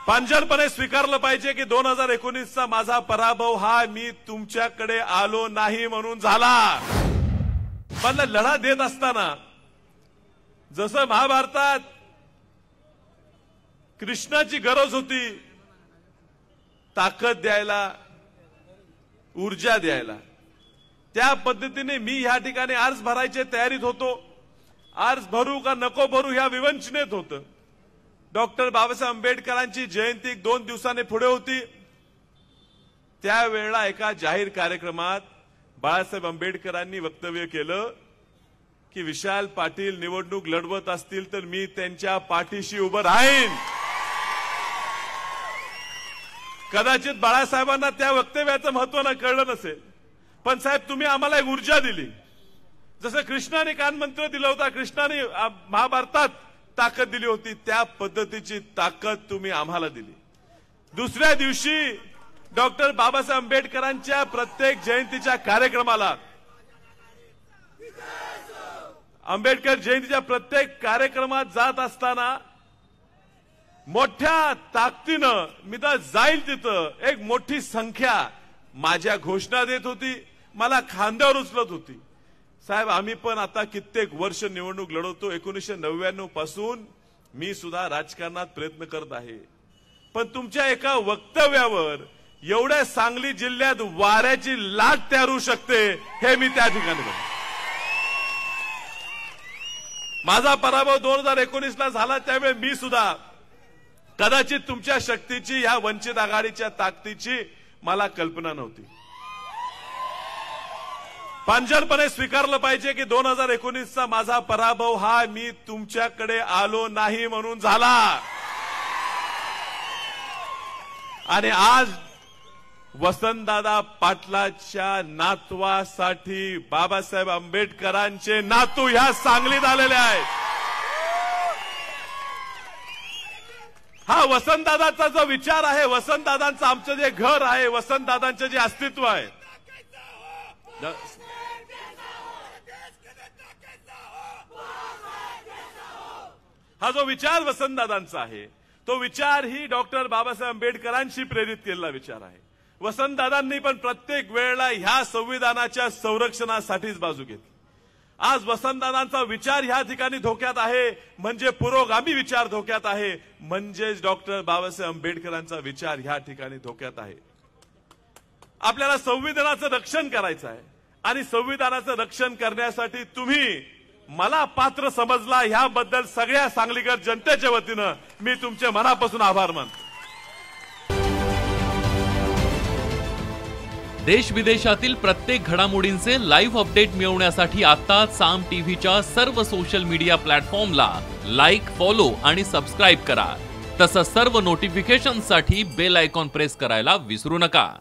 पांजरपणे स्वीकारलं पाहिजे की 2019चा माझा पराभव हा मी तुमच्याकडे आलो नाही म्हणून झाला। मला लढा देत असताना जसं महाभारतात कृष्णाची गरज होती ताकद द्यायला, ऊर्जा द्यायला, त्या पद्धतीने मी ह्या ठिकाणी अर्ज भरायच्या तयारीत होतो। अर्ज भरू का नको भरू ह्या विवंचनेत होतं। डॉक्टर बाबासाहेब आंबेडकरांची जयंती 2 दिवसांनी पुढे होती। त्यावेळेला एका जाहीर कार्यक्रमात बाळासाहेब आंबेडकरांनी वक्तव्य केलं की विशाल पाटील निवडणूक लढवत असतील तर मी त्यांच्या पाठीशी उभं राहीन। कदाचित बाळासाहेबांना त्या वक्तव्याचं महत्त्व न कळलं नसेल, पण साहेब तुम्ही आम्हाला एक ऊर्जा दिली। जसं कृष्णाने कानमंत्र दिला होता, कृष्णाने महाभारतात ताकद दिली होती, त्या पद्धतीची ताकद तुम्ही आम्हाला दिली। दुसऱ्या दिवशी डॉक्टर बाबासाहेब आंबेडकरांच्या प्रत्येक जयंतीच्या कार्यक्रमाला, आंबेडकर जयंतीच्या प्रत्येक कार्यक्रमात जात असताना मोठ्या ताकदीनं मी तर जाईल तिथं एक मोठी संख्या माझ्या घोषणा देत होती, मला खांद्यावर उचलत होती। साहेब आम्ही पण आता कित्येक वर्ष निवडणूक लढवतो। 1999 पासून मी सुद्धा राजकारणात प्रयत्न करत आहे, पण तुमच्या एका वक्तव्यावर एवढ्या सांगली जिल्ह्यात वाऱ्याची लाट तयार होऊ शकते हे मी त्या ठिकाणी बघतो। माझा पराभव 2019ला झाला त्यावेळी मी सुद्धा कदाचित तुमच्या शक्तीची, ह्या वंचित आघाडीच्या ताकदीची मला कल्पना नव्हती। पांजरपणे स्वीकारलं पाहिजे की 2019चा माझा पराभव हा मी तुमच्याकडे आलो नाही म्हणून झाला। आणि आज वसंतदादा पाटलाच्या नातवासाठी बाबासाहेब आंबेडकरांचे नातू ह्या सांगलीत आलेले आहेत। हा वसंतदादाचा जो विचार आहे, वसंतदादांचं आमचं जे घर आहे, वसंतदादांचं जे अस्तित्व आहे, हा जो विचार वसंतदादांचा आहे तो विचार ही डॉक्टर बाबासाहेब आंबेडकरांशी प्रेरित केलेला विचार आहे। वसंतदादांनी पण प्रत्येक वेळेला ह्या संविधानाच्या संरक्षणासाठीच बाजू घेतली। आज वसंतदादांचा विचार ह्या ठिकाणी धोक्यात आहे म्हणजे पुरोगामी विचार धोक्यात आहे, म्हणजेच डॉक्टर बाबासाहेब आंबेडकरांचा विचार ह्या ठिकाणी धोक्यात आहे। आपल्याला संविधानाचं रक्षण करायचं आहे आणि संविधानाचं रक्षण करण्यासाठी तुम्ही मला पात्र समजला, ह्याबद्दल सगळ्या सांगलीकर जनतेच्या वतीनं मी तुमचे मनापासून आभार मानतो। देश विदेशातील प्रत्येक घडामोडींचे लाईव्ह अपडेट मिळवण्यासाठी आता साम टीव्हीच्या सर्व सोशल मीडिया प्लॅटफॉर्मला लाईक, फॉलो आणि सबस्क्राईब करा। तसंच सर्व नोटिफिकेशनसाठी बेल आयकॉन प्रेस करायला विसरू नका।